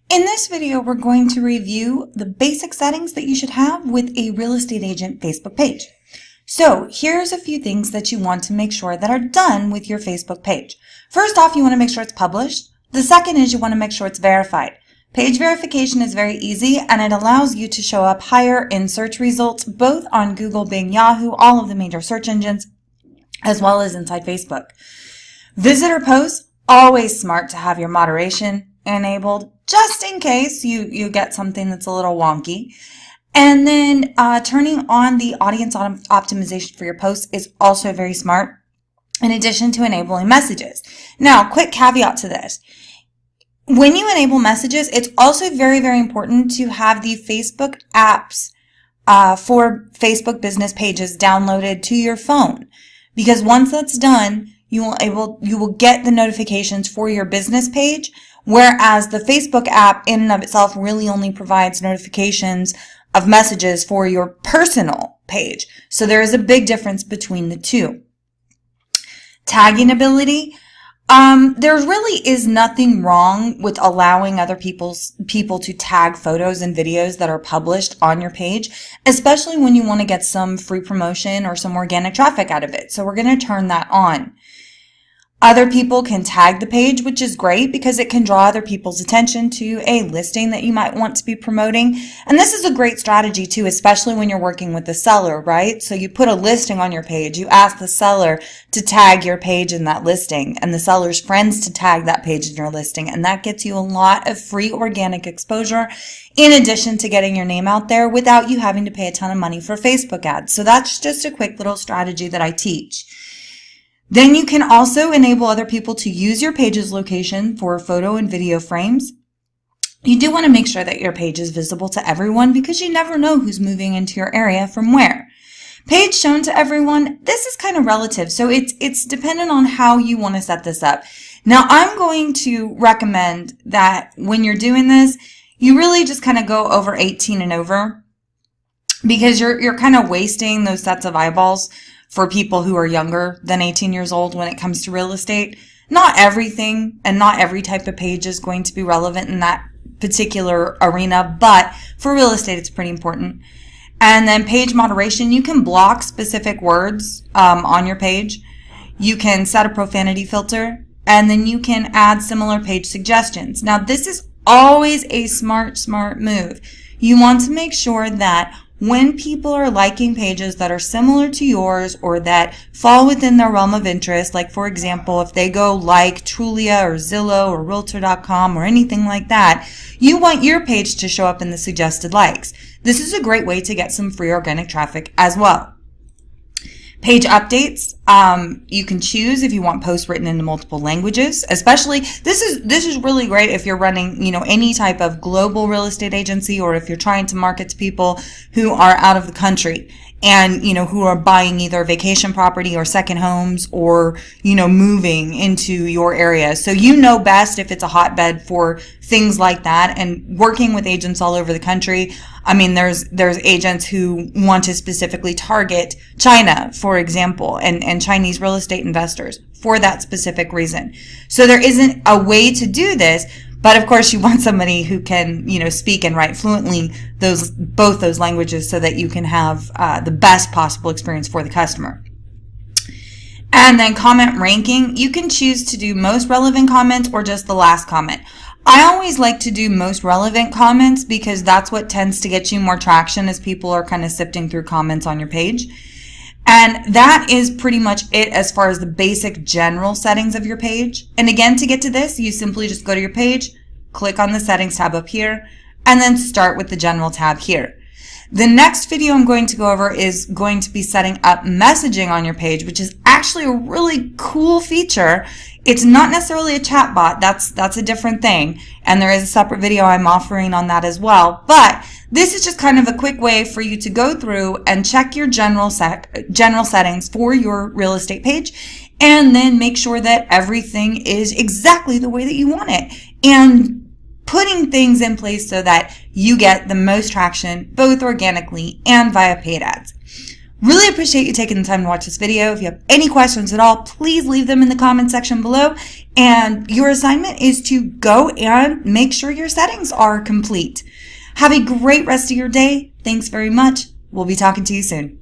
In this video, we're going to review the basic settings that you should have with a real estate agent Facebook page. So here's a few things that you want to make sure that are done with your Facebook page. First off, you want to make sure it's published. The second is you want to make sure it's verified. Page verification is very easy and it allows you to show up higher in search results both on Google, Bing, Yahoo, all of the major search engines, as well as inside Facebook. Visitor posts, always smart to have your moderation enabled just in case you get something that's a little wonky. And then turning on the audience optimization for your posts is also very smart, in addition to enabling messages. Now, quick caveat to this. When you enable messages, it's also very, very important to have the Facebook apps for Facebook business pages downloaded to your phone. Because once that's done, you will get the notifications for your business page, whereas the Facebook app in and of itself really only provides notifications of messages for your personal page. So there is a big difference between the two. Tagging ability. There really is nothing wrong with allowing other people to tag photos and videos that are published on your page, especially when you want to get some free promotion or some organic traffic out of it. So we're going to turn that on. Other people can tag the page, which is great because it can draw other people's attention to a listing that you might want to be promoting. And this is a great strategy too, especially when you're working with the seller, right? So you put a listing on your page, you ask the seller to tag your page in that listing and the seller's friends to tag that page in your listing. And that gets you a lot of free organic exposure in addition to getting your name out there without you having to pay a ton of money for Facebook ads. So that's just a quick little strategy that I teach. Then you can also enable other people to use your page's location for photo and video frames. You do want to make sure that your page is visible to everyone because you never know who's moving into your area from where. Page shown to everyone, this is kind of relative, so it's dependent on how you want to set this up. Now, I'm going to recommend that when you're doing this, you really just kind of go over 18 and over because you're kind of wasting those sets of eyeballs for people who are younger than 18 years old when it comes to real estate. Not everything and not every type of page is going to be relevant in that particular arena, but for real estate, it's pretty important. And then page moderation, you can block specific words on your page. You can set a profanity filter, and then you can add similar page suggestions. Now, this is always a smart move. You want to make sure that when people are liking pages that are similar to yours or that fall within their realm of interest, like for example, if they go like Trulia or Zillow or Realtor.com or anything like that, you want your page to show up in the suggested likes. This is a great way to get some free organic traffic as well. Page updates, you can choose if you want posts written into multiple languages, especially this is really great if you're running, any type of global real estate agency or if you're trying to market to people who are out of the country and, who are buying either vacation property or second homes or, moving into your area. So you know best if it's a hotbed for things like that, and working with agents all over the country. I mean, there's agents who want to specifically target China, for example, and Chinese real estate investors for that specific reason. So there isn't a way to do this, but of course you want somebody who can, speak and write fluently both those languages so that you can have the best possible experience for the customer. And then comment ranking, you can choose to do most relevant comments or just the last comment. I always like to do most relevant comments because that's what tends to get you more traction as people are kind of sifting through comments on your page. And that is pretty much it as far as the basic general settings of your page. And again, to get to this, you simply just go to your page, click on the settings tab up here, and then start with the general tab here. The next video I'm going to go over is going to be setting up messaging on your page, which is actually a really cool feature. It's not necessarily a chat bot. That's a different thing. And there is a separate video I'm offering on that as well. But this is just kind of a quick way for you to go through and check your general settings for your real estate page and then make sure that everything is exactly the way that you want it. And putting things in place so that you get the most traction both organically and via paid ads. Really appreciate you taking the time to watch this video. If you have any questions at all, please leave them in the comment section below. And your assignment is to go and make sure your settings are complete. Have a great rest of your day. Thanks very much. We'll be talking to you soon.